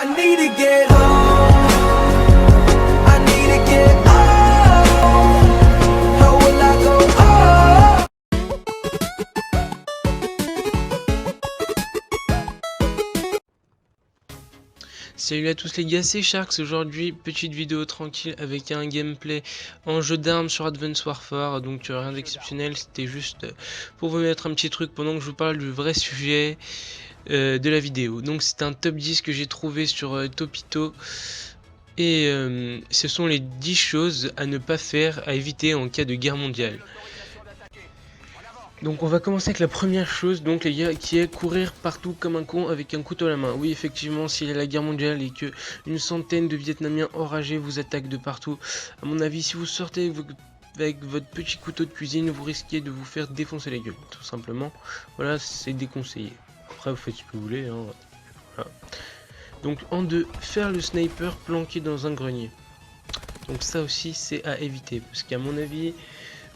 I need to get home. I need to get home. How will I go home? Salut à tous les gars, c'est Sharks. Aujourd'hui, petite vidéo tranquille avec un gameplay en jeu d'armes sur Advanced Warfare. Donc rien d'exceptionnel, c'était juste pour vous mettre un petit truc pendant que je vous parle du vrai sujet de la vidéo. Donc c'est un top 10 que j'ai trouvé sur Topito. Et ce sont les 10 choses à ne pas faire, à éviter en cas de guerre mondiale. Donc on va commencer avec la première chose, donc les gars, qui est courir partout comme un con avec un couteau à la main. Oui, effectivement, s'il y a la guerre mondiale et que une centaine de Vietnamiens enragés vous attaquent de partout, à mon avis, si vous sortez avec votre petit couteau de cuisine, vous risquez de vous faire défoncer la gueule, tout simplement. Voilà, c'est déconseillé. Après, vous faites ce que vous voulez, hein. Voilà. Donc en 2, faire le sniper planqué dans un grenier. Donc ça aussi, c'est à éviter, parce qu'à mon avis...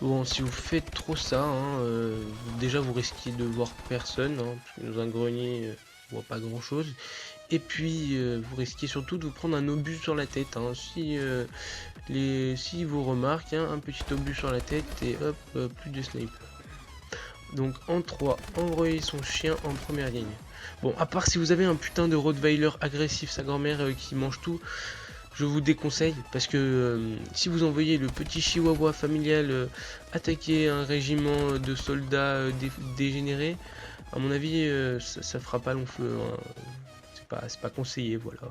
Bon, si vous faites trop ça, hein, déjà vous risquez de voir personne, hein, parce que dans un grenier, on voit pas grand chose. Et puis vous risquez surtout de vous prendre un obus sur la tête. Hein. Si vous remarquez, hein, un petit obus sur la tête et hop, plus de sniper. Donc en 3, envoyer son chien en première ligne. Bon, à part si vous avez un putain de Rottweiler agressif, sa grand-mère qui mange tout. Je vous déconseille parce que si vous envoyez le petit chihuahua familial attaquer un régiment de soldats dégénérés, à mon avis ça fera pas long feu, hein. C'est pas conseillé, voilà.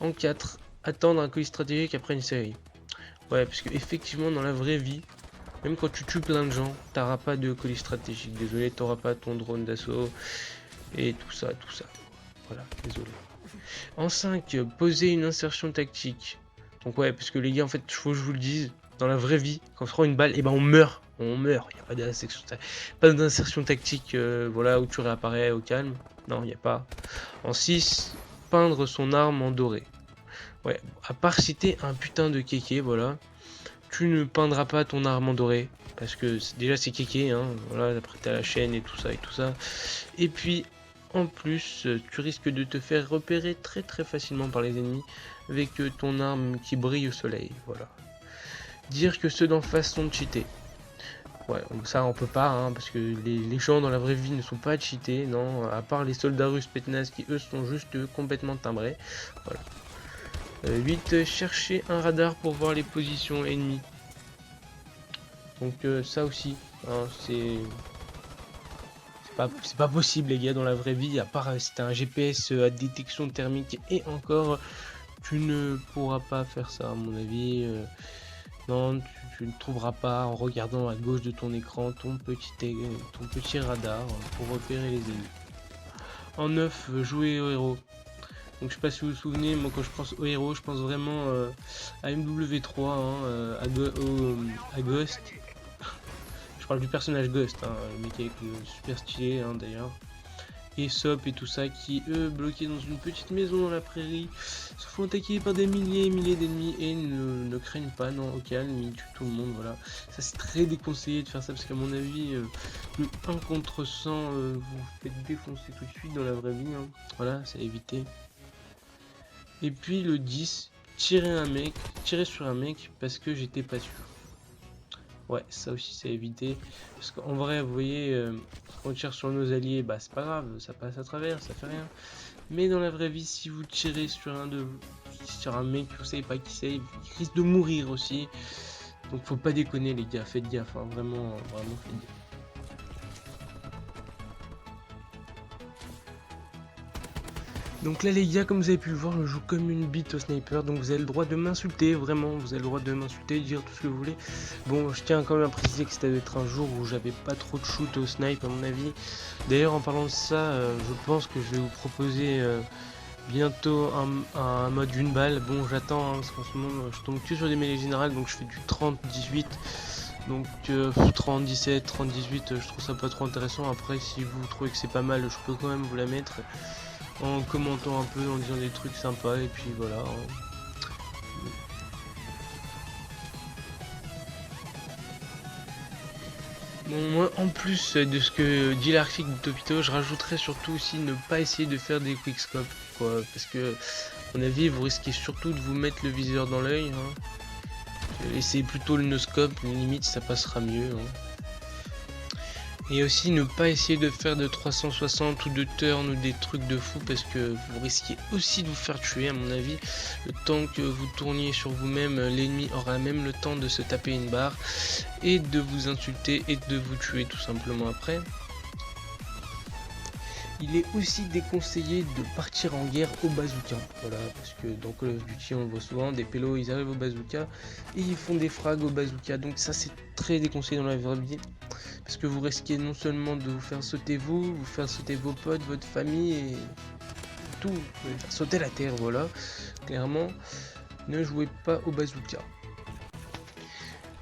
En 4, attendre un colis stratégique après une série. Ouais, parce que effectivement dans la vraie vie, même quand tu tues plein de gens, t'auras pas de colis stratégique. Désolé, t'auras pas ton drone d'assaut et tout ça. Voilà, désolé. En 5, poser une insertion tactique. Donc ouais, parce que les gars, en fait, faut que je vous le dise, dans la vraie vie, quand on se prend une balle, et ben on meurt. On meurt, il n'y a pas d'insertion tactique, voilà, où tu réapparais au calme. Non, il n'y a pas. En 6, peindre son arme en doré. Ouais, à part si t'es un putain de kéké, voilà, tu ne peindras pas ton arme en doré. Parce que déjà c'est kéké, hein, voilà, après t'as la chaîne et tout ça. Et puis, en plus, tu risques de te faire repérer très facilement par les ennemis avec ton arme qui brille au soleil, voilà. Dire que ceux d'en face sont cheatés. Ouais, ça on peut pas, hein, parce que les gens dans la vraie vie ne sont pas cheatés, non, à part les soldats russes pétnazes qui eux sont juste complètement timbrés, voilà. 8, chercher un radar pour voir les positions ennemies. Donc ça aussi, hein, c'est pas possible les gars dans la vraie vie, à part si t'as un GPS à détection thermique et encore, tu ne pourras pas faire ça à mon avis. Non, tu ne trouveras pas en regardant à gauche de ton écran ton petit radar pour repérer les ennemis. En 9, jouer au héros. Donc je sais pas si vous vous souvenez, moi quand je pense au héros, je pense vraiment à MW3, hein, à Ghost. Je parle du personnage Ghost, hein, le mec avec le super stylé, hein, d'ailleurs. Et Sop et tout ça qui, eux, bloqués dans une petite maison dans la prairie, se font attaquer par des milliers et milliers d'ennemis et ne craignent pas, non, au calme, ils tuent tout le monde, voilà. Ça c'est très déconseillé de faire ça parce qu'à mon avis, le 1 contre 100, vous faites défoncer tout de suite dans la vraie vie, hein. Voilà, c'est à éviter. Et puis le 10, tirer sur un mec parce que j'étais pas sûr. Ouais, ça aussi c'est à éviter. Parce qu'en vrai, vous voyez, quand on tire sur nos alliés, bah c'est pas grave, ça passe à travers, ça fait rien. Mais dans la vraie vie, si vous tirez sur un mec, vous savez pas qui c'est, il risque de mourir aussi. Donc faut pas déconner les gars, faites gaffe, hein, vraiment faites gaffe. Donc là les gars, comme vous avez pu le voir, je joue comme une bite au sniper, donc vous avez le droit de m'insulter, vraiment, vous avez le droit de m'insulter, dire tout ce que vous voulez. Bon, je tiens quand même à préciser que c'était être un jour où j'avais pas trop de shoot au snipe à mon avis. D'ailleurs en parlant de ça, je pense que je vais vous proposer bientôt un mode d'une balle. Bon j'attends, hein, parce qu'en ce moment je tombe que sur des mêlées générales, donc je fais du 30-18. Donc 30-17, 30-18, je trouve ça pas trop intéressant. Après si vous trouvez que c'est pas mal, je peux quand même vous la mettre en commentant un peu, en disant des trucs sympas, et puis voilà. Bon, moi, en plus de ce que dit l'article de Topito, je rajouterais surtout aussi ne pas essayer de faire des quickscopes. quoi, parce que à mon avis vous risquez surtout de vous mettre le viseur dans l'œil, hein. Essayez plutôt le no-scope, limite ça passera mieux, hein. Et aussi ne pas essayer de faire de 360 ou de turn ou des trucs de fou, parce que vous risquez aussi de vous faire tuer à mon avis. Le temps que vous tourniez sur vous-même, l'ennemi aura même le temps de se taper une barre et de vous insulter et de vous tuer tout simplement après. Il est aussi déconseillé de partir en guerre au bazooka, voilà, parce que dans Call of Duty on le voit souvent, des pélos ils arrivent au bazooka et ils font des frags au bazooka, donc ça c'est très déconseillé dans la vraie vie, parce que vous risquez non seulement de vous faire sauter vous faire sauter vos potes, votre famille et tout, vous pouvez faire sauter la terre, voilà, clairement, ne jouez pas au bazooka.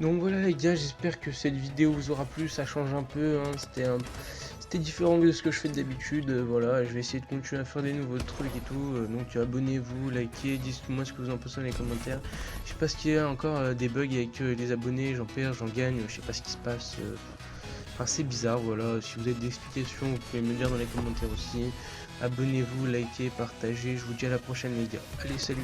Donc voilà les gars, j'espère que cette vidéo vous aura plu, ça change un peu, hein. C'était différent de ce que je fais d'habitude, voilà, je vais essayer de continuer à faire des nouveaux trucs et tout, donc abonnez-vous, likez, dites-moi ce que vous en pensez dans les commentaires. Je sais pas ce qu'il y a encore des bugs avec les abonnés, j'en perds, j'en gagne, je sais pas ce qui se passe, enfin c'est bizarre, voilà, si vous avez des explications vous pouvez me le dire dans les commentaires aussi. Abonnez-vous, likez, partagez, je vous dis à la prochaine les gars, allez salut.